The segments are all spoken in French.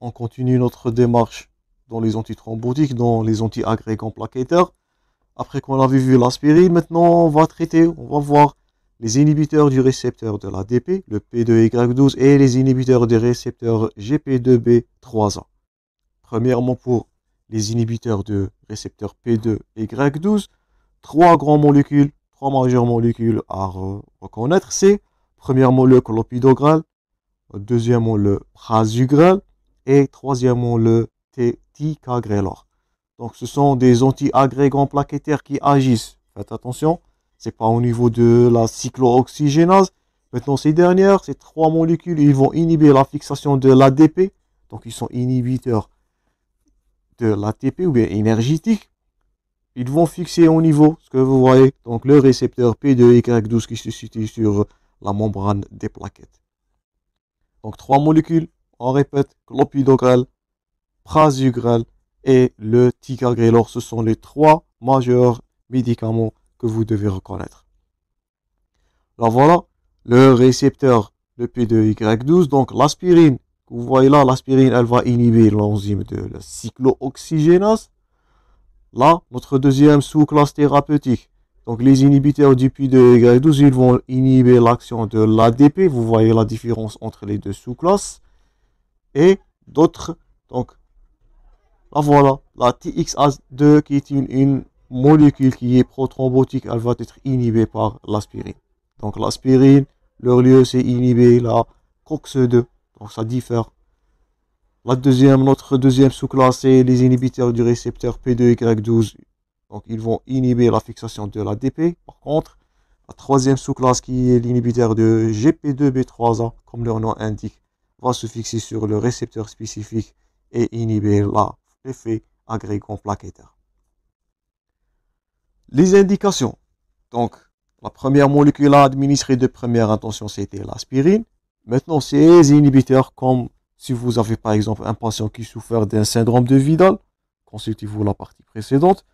on continue notre démarche dans les antithrombotiques, dans les anti-agrégants plaquettaires. Après qu'on avait vu l'aspirine, maintenant on va voir les inhibiteurs du récepteur de l'ADP, le P2Y12, et les inhibiteurs des récepteurs GP2B3A. Premièrement, pour les inhibiteurs de récepteurs P2Y12, trois majeures molécules à reconnaître, c'est premièrement le clopidogrel, deuxièmement le prasugrel et troisièmement le ticagrelor. Donc ce sont des anti-agrégants plaquettaires qui agissent. Faites attention, c'est pas au niveau de la cyclooxygénase. Maintenant ces dernières, ces trois molécules, ils vont inhiber la fixation de l'ADP. Donc ils sont inhibiteurs de l'ATP ou bien énergétique. Ils vont fixer au niveau, ce que vous voyez, donc le récepteur P2Y12 qui se situe sur la membrane des plaquettes. Donc trois molécules, on répète, clopidogrel, prasugrel et le ticagrelor. Ce sont les trois majeurs médicaments que vous devez reconnaître. Alors voilà, le récepteur, le P2Y12, donc l'aspirine. Vous voyez là, l'aspirine, elle va inhiber l'enzyme de la cyclooxygénase. Là, notre deuxième sous-classe thérapeutique. Donc les inhibiteurs du P2Y12, ils vont inhiber l'action de l'ADP. Vous voyez la différence entre les deux sous-classes. Et d'autres, donc, là voilà, la TXA2 qui est une molécule qui est prothrombotique, elle va être inhibée par l'aspirine. Donc l'aspirine, leur lieu c'est inhiber la COX-2. Donc ça diffère. Notre deuxième sous-classe, c'est les inhibiteurs du récepteur P2Y12. Donc ils vont inhiber la fixation de l'ADP. Par contre, la troisième sous-classe qui est l'inhibiteur de GP2B3A, comme leur nom indique, va se fixer sur le récepteur spécifique et inhiber l'effet agrégant plaquettaire. Les indications. Donc, la première molécule à administrer de première intention, c'était l'aspirine. Maintenant, ces inhibiteurs, comme si vous avez par exemple un patient qui souffre d'un syndrome de Widal, consultez-vous la partie précédente.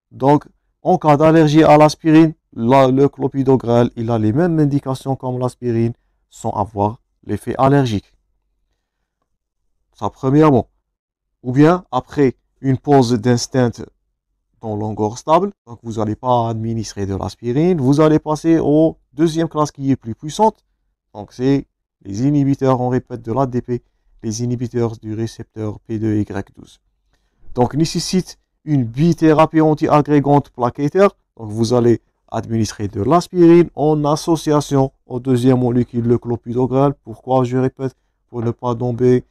Donc, en cas d'allergie à l'aspirine, le clopidogrel, il a les mêmes indications comme l'aspirine, sans avoir l'effet allergique. Ça, premièrement. Ou bien, après une pause d'un stent dans l'angor stable, donc vous n'allez pas administrer de l'aspirine, vous allez passer aux deuxième classe qui est plus puissante. Donc, c'est les inhibiteurs, on répète, de l'ADP, les inhibiteurs du récepteur P2Y12. Donc, nécessite une bithérapie anti-agrégante plaquettaire. Donc, vous allez administrer de l'aspirine en association aux deuxième molécule, le clopidogrel. Pourquoi, je répète, pour ne pas tomber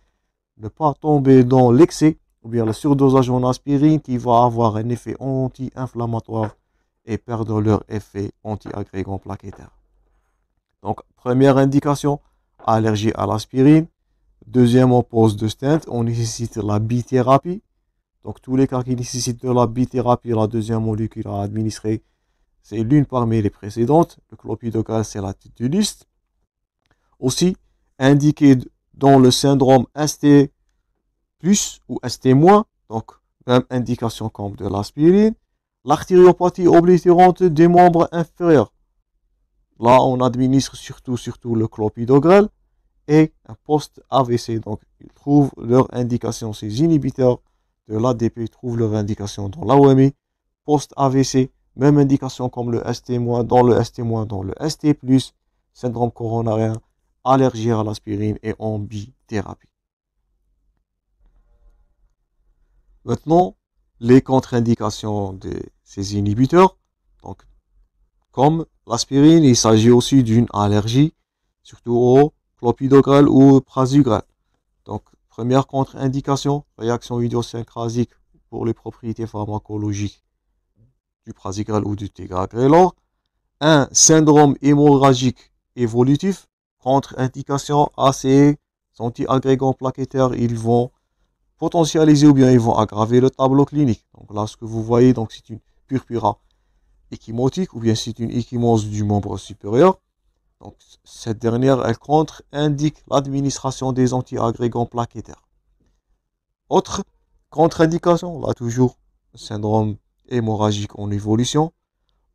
dans l'excès ou bien le surdosage en aspirine qui va avoir un effet anti-inflammatoire et perdre leur effet anti-agrégant plaquettaire. Donc, première indication, allergie à l'aspirine. Deuxième, on pose de stent, on nécessite la bithérapie. Donc, tous les cas qui nécessitent de la bithérapie, la deuxième molécule à administrer, c'est l'une parmi les précédentes. Le clopidogrel, c'est la tête de liste. Aussi, indiqué dans le syndrome ST plus ou ST-, donc même indication comme de l'aspirine. L'artériopathie oblitérante des membres inférieurs. Là, on administre surtout le clopidogrel et un post-AVC. Donc, ils trouvent leur indication, ces inhibiteurs de l'ADP trouvent leur indication dans l'AOMI. Post-AVC, même indication comme le ST-, dans le ST-, dans le ST+, syndrome coronarien, allergie à l'aspirine et en bithérapie. Maintenant, les contre-indications de ces inhibiteurs. Donc, comme l'aspirine, il s'agit aussi d'une allergie, surtout au clopidogrel ou au prasugrel. Donc, première contre-indication, réaction idiosyncrasique pour les propriétés pharmacologiques du prasugrel ou du ticagrelor. Un syndrome hémorragique évolutif, contre-indication à ces anti-agrégants plaquettaires, ils vont potentialiser ou bien ils vont aggraver le tableau clinique. Donc là, ce que vous voyez, donc c'est une purpura échymotique ou bien c'est une ecchymose du membre supérieur. Donc cette dernière, elle contre-indique l'administration des anti-agrégants plaquettaires. Autre contre-indication, là toujours, syndrome hémorragique en évolution.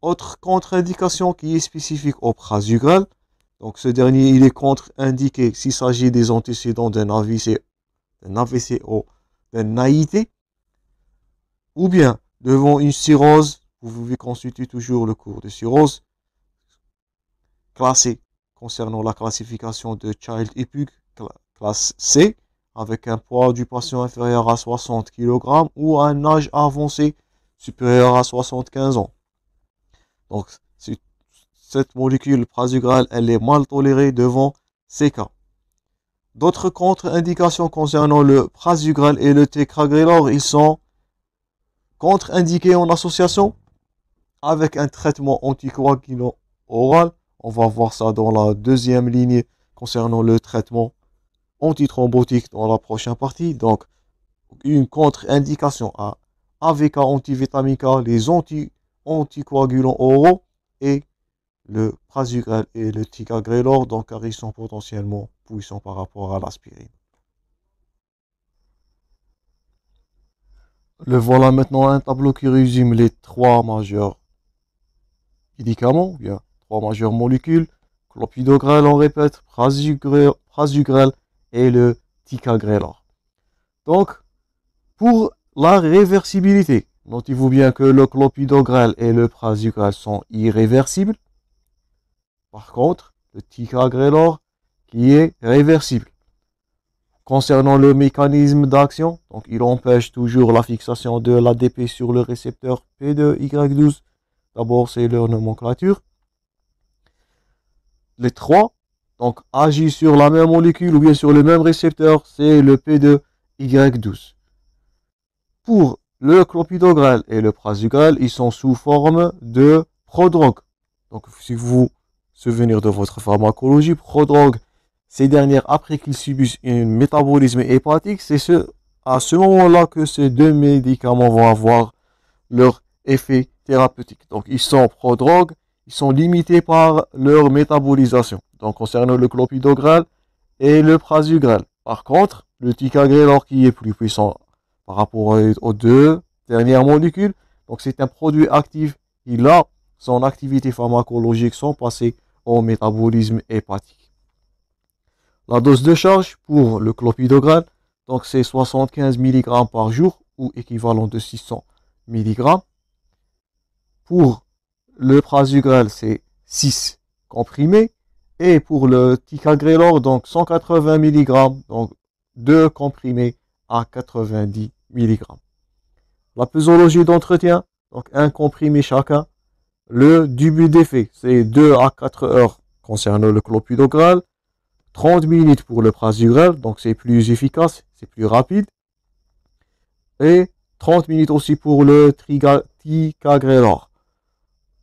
Autre contre-indication qui est spécifique au prasugrel. Donc ce dernier, il est contre-indiqué s'il s'agit des antécédents d'un AVC d'un AVC ou d'un AIT, ou bien devant une cirrhose, vous pouvez consulter toujours le cours de cirrhose classé concernant la classification de Child EPUG classe C, avec un poids du patient inférieur à 60 kg ou un âge avancé supérieur à 75 ans. Donc, cette molécule prasugrel, elle est mal tolérée devant ces cas. D'autres contre-indications concernant le prasugrel et le ticagrelor, ils sont contre-indiqués en association avec un traitement anticoagulant oral. On va voir ça dans la deuxième ligne concernant le traitement antithrombotique dans la prochaine partie. Donc, une contre-indication à AVK antivitamine K, les anticoagulants oraux et le prasugrel et le ticagrelor, donc car ils sont potentiellement puissants par rapport à l'aspirine. Le voilà maintenant un tableau qui résume les trois majeurs médicaments, bien trois majeures molécules, clopidogrel, on répète, prasugrel et le ticagrelor. Donc, pour la réversibilité, notez-vous bien que le clopidogrel et le prasugrel sont irréversibles. Par contre, le ticagrelor qui est réversible. Concernant le mécanisme d'action, donc il empêche toujours la fixation de l'ADP sur le récepteur P2Y12. D'abord, c'est leur nomenclature. Les trois, donc agissent sur la même molécule ou bien sur le même récepteur, c'est le P2Y12. Pour le clopidogrel et le prasugrel, ils sont sous forme de prodrogue. Donc, si vous souvenir de votre pharmacologie, prodrogue, ces dernières, après qu'ils subissent un métabolisme hépatique, c'est à ce moment-là que ces deux médicaments vont avoir leur effet thérapeutique. Donc, ils sont prodrogues, ils sont limités par leur métabolisation. Donc, concernant le clopidogrel et le prasugrel. Par contre, le ticagrelor qui est plus puissant par rapport aux deux dernières molécules, donc c'est un produit actif, il a son activité pharmacologique sans passer au métabolisme hépatique. La dose de charge pour le clopidogrel, donc c'est 75 mg par jour ou équivalent de 600 mg. Pour le prasugrel, c'est 6 comprimés. Et pour le ticagrelor, donc 180 mg, donc 2 comprimés à 90 mg. La posologie d'entretien, donc un comprimé chacun. Le début d'effet, c'est 2 à 4 heures concernant le clopidogrel, 30 minutes pour le prasugrel, donc c'est plus efficace, c'est plus rapide, et 30 minutes aussi pour le ticagrelor.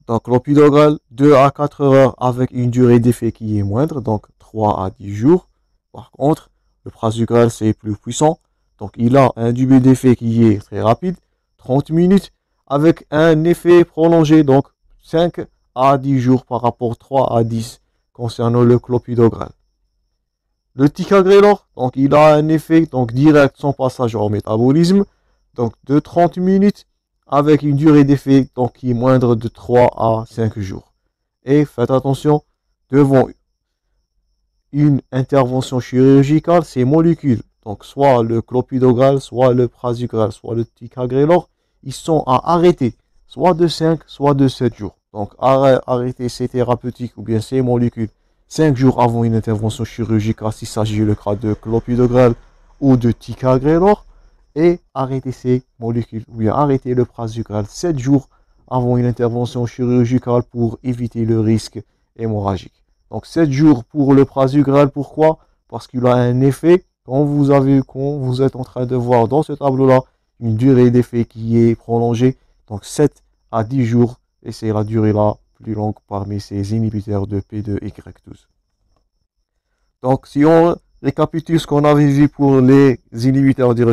Donc clopidogrel, 2 à 4 heures avec une durée d'effet qui est moindre, donc 3 à 10 jours. Par contre, le prasugrel, c'est plus puissant, donc il a un début d'effet qui est très rapide, 30 minutes, avec un effet prolongé, donc 5 à 10 jours par rapport à 3 à 10 concernant le clopidogrel. Le ticagrelor, donc il a un effet donc direct sans passage au métabolisme, donc de 30 minutes avec une durée d'effet donc qui est moindre de 3 à 5 jours. Et faites attention, devant une intervention chirurgicale, ces molécules, donc soit le clopidogrel, soit le prasugrel, soit le ticagrelor, ils sont à arrêter, soit de 5, soit de 7 jours. Donc arrêter ces thérapeutiques ou bien ces molécules 5 jours avant une intervention chirurgicale s'il s'agit le cas de clopidogrel ou de ticagrelor, et arrêter ces molécules ou bien arrêter le prasugrel 7 jours avant une intervention chirurgicale pour éviter le risque hémorragique. Donc 7 jours pour le prasugrel, pourquoi? Parce qu'il a un effet, quand vous êtes en train de voir dans ce tableau-là, une durée d'effet qui est prolongée, donc 7 à 10 jours, et c'est la durée la plus longue parmi ces inhibiteurs de P2Y12. Donc si on récapitule ce qu'on avait vu pour les inhibiteurs du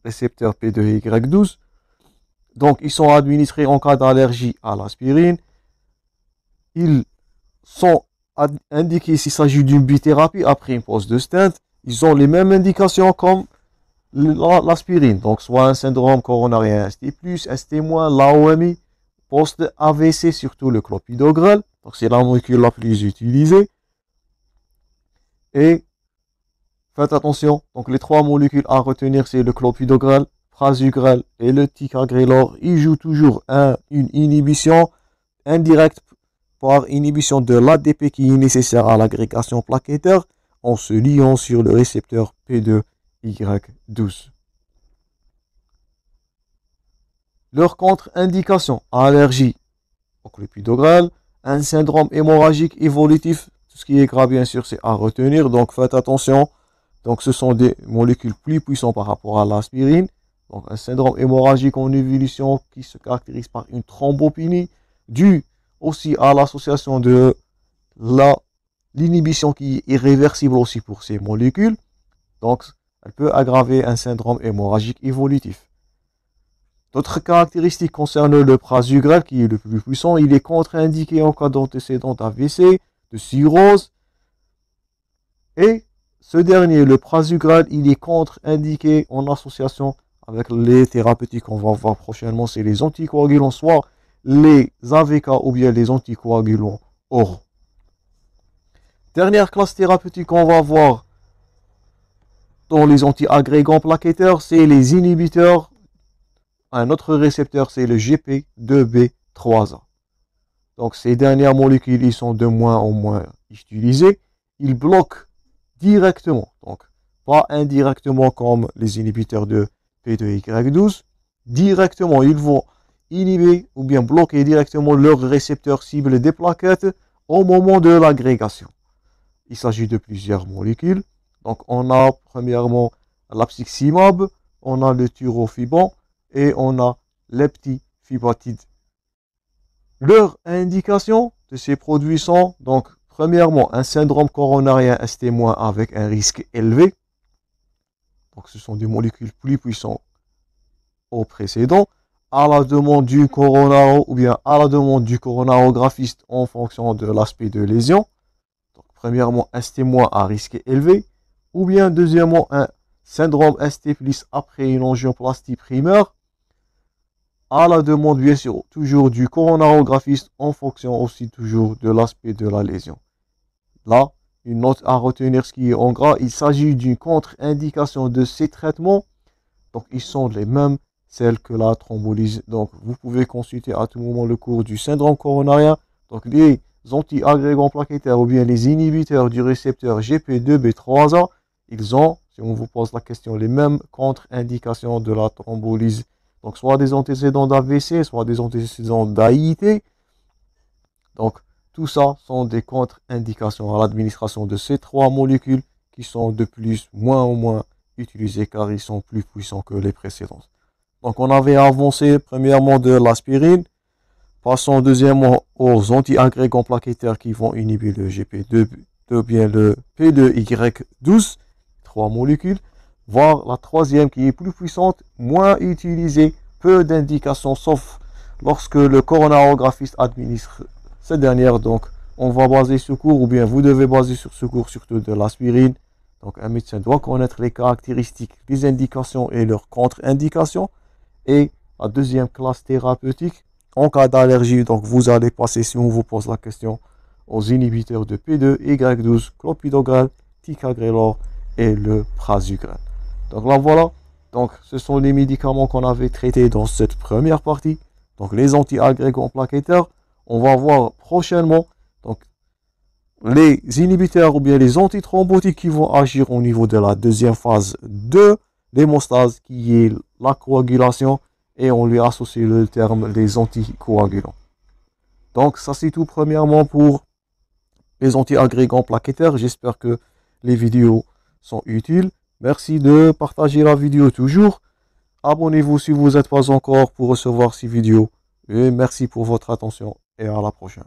récepteur P2Y12, donc ils sont administrés en cas d'allergie à l'aspirine, ils sont indiqués s'il s'agit d'une bithérapie après une pause de stent, ils ont les mêmes indications comme l'aspirine, donc soit un syndrome coronarien ST+, ST-, l'AOMI, post-AVC, surtout le clopidogrel, donc c'est la molécule la plus utilisée. Et Faites attention, donc les trois molécules à retenir, c'est le clopidogrel, prasugrel et le ticagrelor. Ils jouent toujours une inhibition indirecte par inhibition de l'ADP qui est nécessaire à l'agrégation plaquettaire en se liant sur le récepteur P2Y12. Leur contre-indication, allergie au clopidogrel, un syndrome hémorragique évolutif, tout ce qui est gras bien sûr c'est à retenir, donc faites attention. Donc ce sont des molécules plus puissantes par rapport à l'aspirine. Donc un syndrome hémorragique en évolution qui se caractérise par une thrombopénie due aussi à l'association de l'inhibition qui est irréversible aussi pour ces molécules. Donc elle peut aggraver un syndrome hémorragique évolutif. D'autres caractéristiques concernent le prasugrel qui est le plus puissant. Il est contre-indiqué en cas d'antécédent d'AVC, de cirrhose. Et ce dernier, le prasugrel, il est contre-indiqué en association avec les thérapeutiques qu'on va voir prochainement. C'est les anticoagulants, soit les AVK ou bien les anticoagulants oraux. Dernière classe thérapeutique qu'on va voir dans les anti-agrégants plaquettaires, c'est les inhibiteurs. Un autre récepteur, c'est le GP2B3A. Donc ces dernières molécules, ils sont de moins en moins utilisées. Ils bloquent directement, donc pas indirectement comme les inhibiteurs de P2Y12. Directement, ils vont inhiber ou bien bloquer directement leur récepteur cible des plaquettes au moment de l'agrégation. Il s'agit de plusieurs molécules. Donc on a premièrement l'apiximab, on a le tirofiban et on a l'eptifibatide. Leurs indications de ces produits sont donc premièrement un syndrome coronarien ST- avec un risque élevé. Donc ce sont des molécules plus puissantes au précédent, à la demande du coronaro ou bien à la demande du coronarographiste en fonction de l'aspect de lésion. Donc premièrement ST- à risque élevé, ou bien deuxièmement un syndrome ST+ après une angioplastie primaire, à la demande bien sûr toujours du coronarographiste en fonction aussi toujours de l'aspect de la lésion. Là, une note à retenir ce qui est en gras, il s'agit d'une contre-indication de ces traitements. Donc ils sont les mêmes, celles que la thrombolyse. Donc vous pouvez consulter à tout moment le cours du syndrome coronarien. Donc les anti-agrégants plaquettaires ou bien les inhibiteurs du récepteur GP2B3A, ils ont, si on vous pose la question, les mêmes contre-indications de la thrombolyse. Donc soit des antécédents d'AVC, soit des antécédents d'AIT. Donc tout ça sont des contre-indications à l'administration de ces trois molécules qui sont de plus, moins ou moins utilisées car ils sont plus puissants que les précédentes. Donc on avait avancé premièrement de l'aspirine. Passons deuxièmement aux anti-agrégants plaquettaires qui vont inhiber le GP2, ou bien le P2Y12, trois molécules. Voire la troisième qui est plus puissante, moins utilisée, peu d'indications sauf lorsque le coronarographiste administre cette dernière. Donc on va baser ce cours ou bien vous devez baser sur ce cours surtout de l'aspirine. Donc un médecin doit connaître les caractéristiques, les indications et leurs contre-indications. Et la deuxième classe thérapeutique, en cas d'allergie, donc vous allez passer, si on vous pose la question, aux inhibiteurs de P2, Y12, clopidogrel, ticagrelor et le prasugrel. Donc là voilà, donc ce sont les médicaments qu'on avait traités dans cette première partie. Donc les anti-agrégants plaquettaires, on va voir prochainement donc les inhibiteurs ou bien les antithrombotiques qui vont agir au niveau de la deuxième phase de l'hémostase qui est la coagulation et on lui associe le terme les anticoagulants. Donc ça c'est tout premièrement pour les anti-agrégants plaquettaires. J'espère que les vidéos sont utiles. Merci de partager la vidéo toujours. Abonnez-vous si vous n'êtes pas encore pour recevoir ces vidéos. Et merci pour votre attention et à la prochaine.